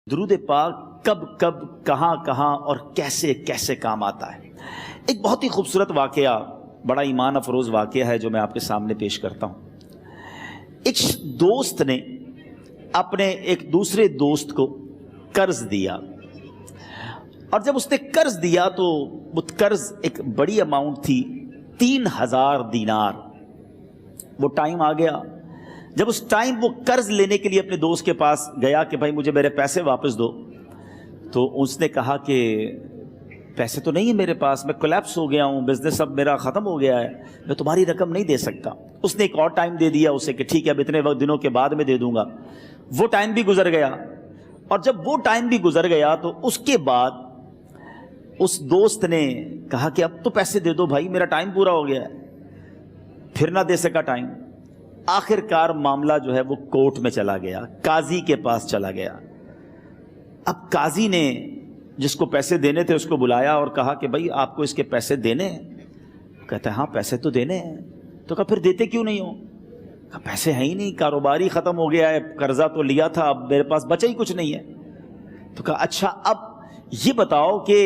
درود پاک کب کب کہاں کہاں اور کیسے کیسے کام آتا ہے۔ ایک بہت ہی خوبصورت واقعہ، بڑا ایمان افروز واقعہ ہے جو میں آپ کے سامنے پیش کرتا ہوں۔ ایک دوست نے اپنے ایک دوسرے دوست کو قرض دیا، اور جب اس نے قرض دیا تو وہ قرض ایک بڑی اماؤنٹ تھی، 3000 دینار۔ وہ ٹائم آ گیا جب اس ٹائم وہ قرض لینے کے لیے اپنے دوست کے پاس گیا کہ بھائی مجھے میرے پیسے واپس دو، تو اس نے کہا کہ پیسے تو نہیں ہے میرے پاس، میں کولیپس ہو گیا ہوں، بزنس اب میرا ختم ہو گیا ہے، میں تمہاری رقم نہیں دے سکتا۔ اس نے ایک اور ٹائم دے دیا اسے کہ ٹھیک ہے اب اتنے وقت دنوں کے بعد میں دے دوں گا۔ وہ ٹائم بھی گزر گیا، اور جب وہ ٹائم بھی گزر گیا تو اس کے بعد اس دوست نے کہا کہ اب تو پیسے دے دو بھائی، میرا ٹائم پورا ہو گیا ہے۔ پھر نہ دے سکا ٹائم۔ آخر کار معاملہ جو ہے وہ کورٹ میں چلا گیا، قاضی کے پاس چلا گیا۔ اب قاضی نے جس کو پیسے دینے تھے اس کو بلایا اور کہا کہ بھائی آپ کو اس کے پیسے دینے ہیں؟ کہتا ہے ہاں پیسے تو دینے ہیں۔ تو کہا پھر دیتے کیوں نہیں ہو؟ کہا پیسے ہیں ہی نہیں، کاروبار ہی ختم ہو گیا ہے، قرضہ تو لیا تھا، اب میرے پاس بچا ہی کچھ نہیں ہے۔ تو کہا اچھا اب یہ بتاؤ کہ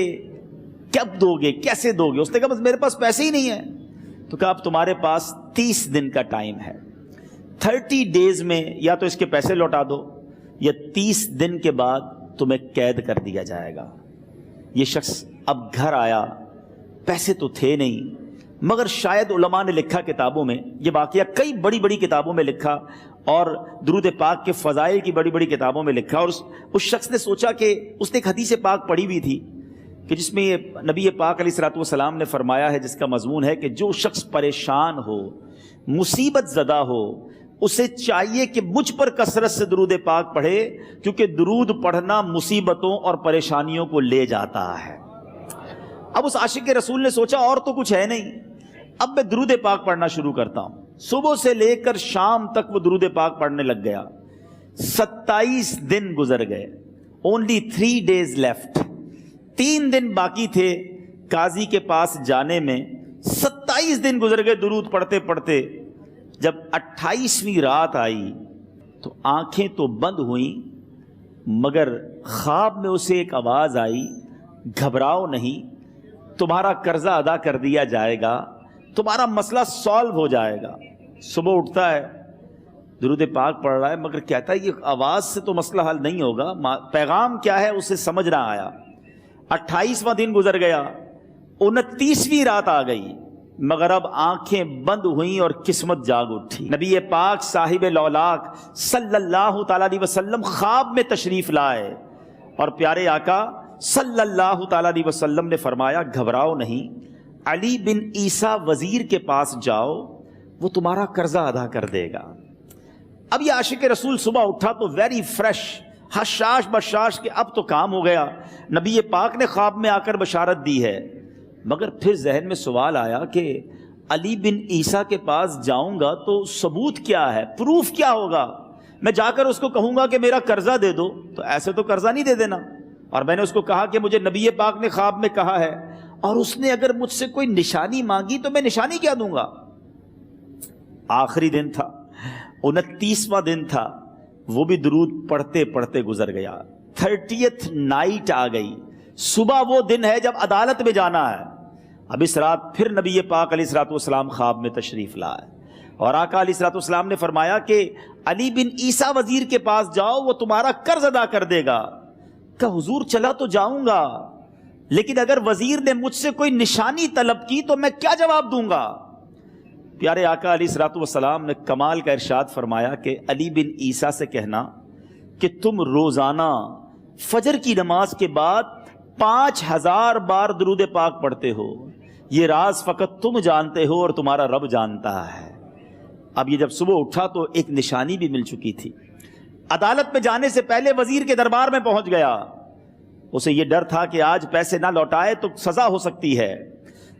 کب دو گے، کیسے دو گے؟ اس نے کہا بس میرے پاس پیسے ہی نہیں ہیں۔ تو کہا اب تمہارے پاس 30 دن کا ٹائم ہے، 30 ڈیز میں یا تو اس کے پیسے لوٹا دو یا 30 دن کے بعد تمہیں قید کر دیا جائے گا۔ یہ شخص اب گھر آیا، پیسے تو تھے نہیں، مگر شاید علماء نے لکھا کتابوں میں، یہ واقعہ کئی بڑی بڑی کتابوں میں لکھا اور درود پاک کے فضائل کی بڑی بڑی کتابوں میں لکھا، اور اس شخص نے سوچا کہ اس نے ایک حدیث پاک پڑھی ہوئی تھی کہ جس میں یہ نبی پاک علیہ الصلوۃ والسلام نے فرمایا ہے، جس کا مضمون ہے کہ جو شخص پریشان ہو، مصیبت زدہ ہو، اسے چاہیے کہ مجھ پر کثرت سے درود پاک پڑھے، کیونکہ درود پڑھنا مصیبتوں اور پریشانیوں کو لے جاتا ہے۔ اب اس عاشق رسول نے سوچا اور تو کچھ ہے نہیں، اب میں درود پاک پڑھنا شروع کرتا ہوں۔ صبح سے لے کر شام تک وہ درود پاک پڑھنے لگ گیا۔ 27 دن گزر گئے، only 3 days left، 3 دن باقی تھے قاضی کے پاس جانے میں۔ 27 دن گزر گئے درود پڑھتے پڑھتے۔ جب 28ویں رات آئی تو آنکھیں تو بند ہوئیں، مگر خواب میں اسے ایک آواز آئی، گھبراؤ نہیں، تمہارا قرضہ ادا کر دیا جائے گا، تمہارا مسئلہ سالو ہو جائے گا۔ صبح اٹھتا ہے، درود پاک پڑھ رہا ہے، مگر کہتا ہے یہ آواز سے تو مسئلہ حل نہیں ہوگا، پیغام کیا ہے اسے سمجھ نہ آیا۔ 28واں دن گزر گیا، 29ویں رات آ گئی، مگر اب آنکھیں بند ہوئیں اور قسمت جاگ اٹھی۔ نبی پاک صاحب لولاک صلی اللہ تعالیٰ علیہ وسلم خواب میں تشریف لائے، اور پیارے آقا صلی اللہ تعالیٰ علیہ وسلم نے فرمایا گھبراؤ نہیں، علی بن عیسیٰ وزیر کے پاس جاؤ، وہ تمہارا قرضہ ادا کر دے گا۔ اب یہ عاشق رسول صبح اٹھا تو ویری فریش، حشاش بشاش کہ اب تو کام ہو گیا، نبی پاک نے خواب میں آ کر بشارت دی ہے۔ مگر پھر ذہن میں سوال آیا کہ علی بن عیسیٰ کے پاس جاؤں گا تو ثبوت کیا ہے، پروف کیا ہوگا؟ میں جا کر اس کو کہوں گا کہ میرا قرضہ دے دو تو ایسے تو قرضہ نہیں دے دینا، اور میں نے اس کو کہا کہ مجھے نبی پاک نے خواب میں کہا ہے، اور اس نے اگر مجھ سے کوئی نشانی مانگی تو میں نشانی کیا دوں گا؟ آخری دن تھا، 29واں دن تھا، وہ بھی درود پڑھتے پڑھتے گزر گیا۔ 30th نائٹ آ گئی، صبح وہ دن ہے جب عدالت میں جانا ہے۔ اب اس رات پھر نبی پاک علیہ الصلوۃ والسلام خواب میں تشریف لائے، اور آقا علیہ الصلوۃ والسلام نے فرمایا کہ علی بن عیسیٰ وزیر کے پاس جاؤ، وہ تمہارا قرض ادا کر دے گا۔ کہ حضور چلا تو جاؤں گا، لیکن اگر وزیر نے مجھ سے کوئی نشانی طلب کی تو میں کیا جواب دوں گا؟ پیارے آقا علیہ الصلوۃ والسلام نے کمال کا ارشاد فرمایا کہ علی بن عیسیٰ سے کہنا کہ تم روزانہ فجر کی نماز کے بعد 5000 بار درود پاک پڑھتے ہو، یہ راز فقط تم جانتے ہو اور تمہارا رب جانتا ہے۔ اب یہ جب صبح اٹھا تو ایک نشانی بھی مل چکی تھی۔ عدالت میں جانے سے پہلے وزیر کے دربار میں پہنچ گیا، اسے یہ ڈر تھا کہ آج پیسے نہ لوٹائے تو سزا ہو سکتی ہے۔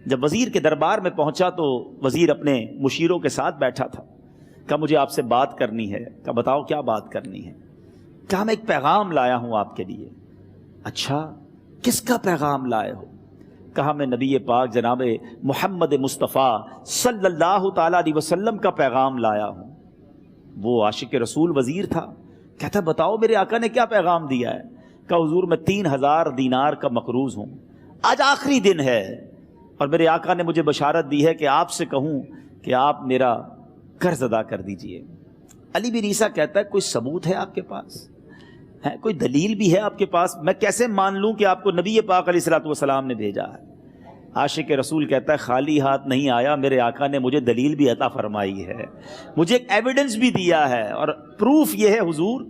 جب وزیر کے دربار میں پہنچا تو وزیر اپنے مشیروں کے ساتھ بیٹھا تھا۔ کہا مجھے آپ سے بات کرنی ہے۔ کہا بتاؤ کیا بات کرنی ہے؟ کہا میں ایک پیغام لایا ہوں آپ کے لیے۔ اچھا کس کا پیغام لائے ہو؟ کہا میں نبی پاک جناب محمد مصطفیٰ صلی اللہ تعالیٰ علیہ وسلم کا پیغام لایا ہوں۔ وہ عاشق رسول وزیر تھا، کہتا بتاؤ میرے آقا نے کیا پیغام دیا ہے؟ کہا حضور میں 3000 دینار کا مقروض ہوں، آج آخری دن ہے اور میرے آقا نے مجھے بشارت دی ہے کہ آپ سے کہوں کہ آپ میرا قرض ادا کر دیجئے۔ علی بن عیسیٰ کہتا ہے کوئی ثبوت ہے آپ کے پاس؟ ہے کوئی دلیل بھی ہے آپ کے پاس؟ میں کیسے مان لوں کہ آپ کو نبی پاک علیہ الصلوۃ والسلام نے بھیجا ہے؟ عاشق رسول کہتا ہے خالی ہاتھ نہیں آیا، میرے آقا نے مجھے دلیل بھی عطا فرمائی ہے، مجھے ایک ایویڈنس بھی دیا ہے، اور پروف یہ ہے حضور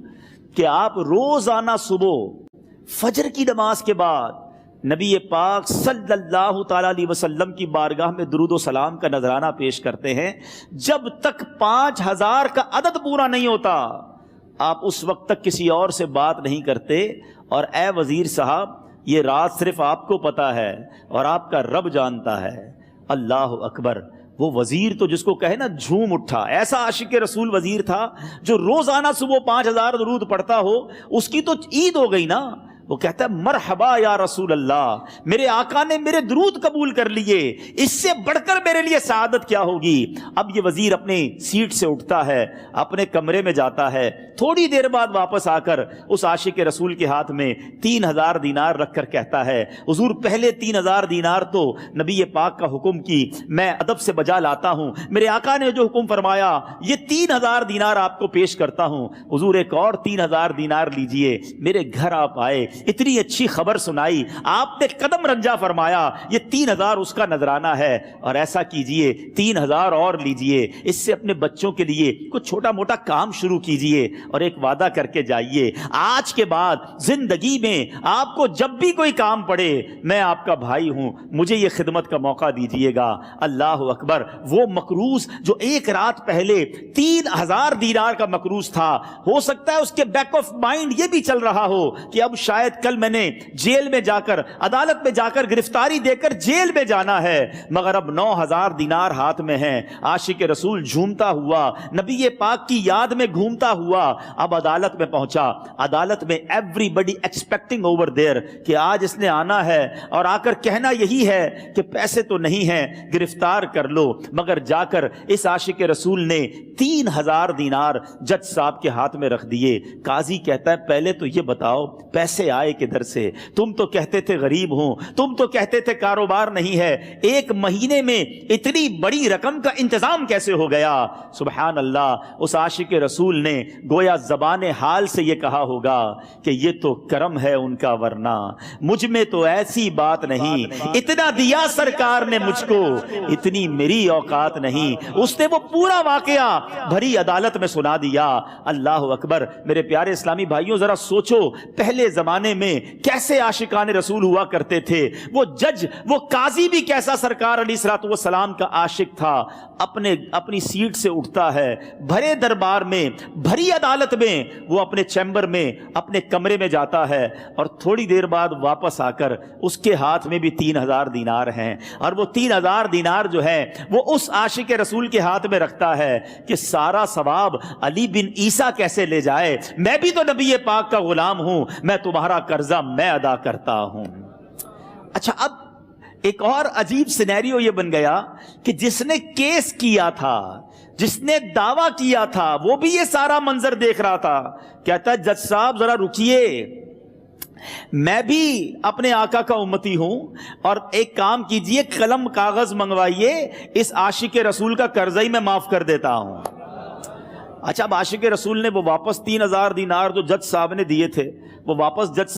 کہ آپ روزانہ صبح فجر کی نماز کے بعد نبی پاک صلی اللہ تعالی علیہ وسلم کی بارگاہ میں درود و سلام کا نذرانہ پیش کرتے ہیں۔ جب تک 5000 کا عدد پورا نہیں ہوتا آپ اس وقت تک کسی اور سے بات نہیں کرتے، اور اے وزیر صاحب یہ رات صرف آپ کو پتا ہے اور آپ کا رب جانتا ہے۔ اللہ اکبر، وہ وزیر تو جس کو کہے نا جھوم اٹھا، ایسا عاشق رسول وزیر تھا جو روزانہ صبح 5000 درود پڑھتا ہو، اس کی تو عید ہو گئی نا۔ وہ کہتا ہے مرحبا یا رسول اللہ، میرے آقا نے میرے درود قبول کر لیے، اس سے بڑھ کر میرے لیے سعادت کیا ہوگی۔ اب یہ وزیر اپنے سیٹ سے اٹھتا ہے، اپنے کمرے میں جاتا ہے، تھوڑی دیر بعد واپس آ کر اس عاشق رسول کے ہاتھ میں 3000 دینار رکھ کر کہتا ہے حضور پہلے 3000 دینار تو نبی پاک کا حکم کی میں ادب سے بجا لاتا ہوں، میرے آقا نے جو حکم فرمایا یہ 3000 دینار آپ کو پیش کرتا ہوں، حضور ایک اور 3000 دینار لیجئے۔ میرے گھر آپ آئے، اتنی اچھی خبر سنائی، آپ نے قدم رنجا فرمایا، یہ 3000 اس کا نذرانہ ہے، اور ایسا کیجئے 3000 اور لیجئے، اس سے اپنے بچوں کے لیے کچھ چھوٹا موٹا کام شروع کیجئے، اور ایک وعدہ کر کے جائیے آج کے بعد زندگی میں آپ کو جب بھی کوئی کام پڑے میں آپ کا بھائی ہوں، مجھے یہ خدمت کا موقع دیجئے گا۔ اللہ اکبر، وہ مقروض جو ایک رات پہلے 3000 دینار کا مقروض تھا، ہو سکتا ہے اس کے بیک آف مائنڈ یہ بھی چل رہا ہو کہ اب شاید کل میں نے جیل میں جا کر، عدالت میں جا کر گرفتاری دے کر جیل میں جانا ہے، مگر اب 9000 دینار ہاتھ میں ہیں۔ عاشق رسول جھومتا ہوا نبی پاک کی یاد میں گھومتا ہوا اب عدالت میں پہنچا۔ عدالت میں everybody expecting over there کہ آج اس نے آنا ہے اور آ کر کہنا یہی ہے کہ پیسے تو نہیں ہیں، گرفتار کر لو، مگر جا کر اس عاشق رسول نے 3000 دینار جج صاحب کے ہاتھ میں رکھ دیے۔ قاضی کہتا ہے پہلے تو یہ بتاؤ پیسے آئے کدھر سے؟ تم تو کہتے تھے غریب ہوں، تم تو کہتے تھے کاروبار نہیں ہے، ایک مہینے میں اتنی بڑی رقم کا انتظام کیسے ہو گیا؟ سبحان اللہ، اس عاشق رسول نے گویا زبان حال سے یہ کہا ہوگا کہ یہ تو کرم ہے ان کا، ورنہ مجھ میں تو ایسی بات نہیں، اتنا دیا سرکار نے مجھ کو، اتنی میری اوقات نہیں۔ اس نے وہ پورا واقعہ بھری عدالت میں سنا دیا۔ اللہ اکبر، میرے پیارے اسلامی بھائیوں ذرا سوچو پہلے زمانے میں کیسے عاشقان رسول ہوا کرتے تھے۔ وہ جج، وہ قاضی بھی کیسا سرکار علیہ الصلوۃ والسلام کا عاشق تھا۔ اپنی سیٹ سے اٹھتا ہے، بھرے دربار میں، بھری عدالت میں، وہ اپنے چیمبر میں، اپنے کمرے میں جاتا ہے، اور تھوڑی دیر بعد واپس آ کر اس کے ہاتھ میں بھی 3000 دینار ہیں، اور وہ 3000 دینار جو ہے وہ اس عاشق رسول کے ہاتھ میں رکھتا ہے کہ سارا ثواب علی بن عیسیٰ کیسے لے جائے، میں بھی تو نبی پاک کا غلام ہوں، میں تمہارا قرضہ میں ادا کرتا ہوں۔ اچھا، اب ایک اور عجیب سینیریو یہ بن گیا کہ جس نے کیس کیا تھا، جس نے دعویٰ کیا تھا، وہ بھی یہ سارا منظر دیکھ رہا تھا۔ کہتا ہے جج صاحب ذرا رکیے، میں بھی اپنے آقا کا امتی ہوں، اور ایک کام کیجئے، قلم کاغذ منگوائیے، اس عاشق رسول کا قرضہ ہی میں معاف کر دیتا ہوں۔ اچھا، اب عاشق رسول نے وہ واپس 3000 دینار جو جج صاحب نے دیے تھے وہ واپس جج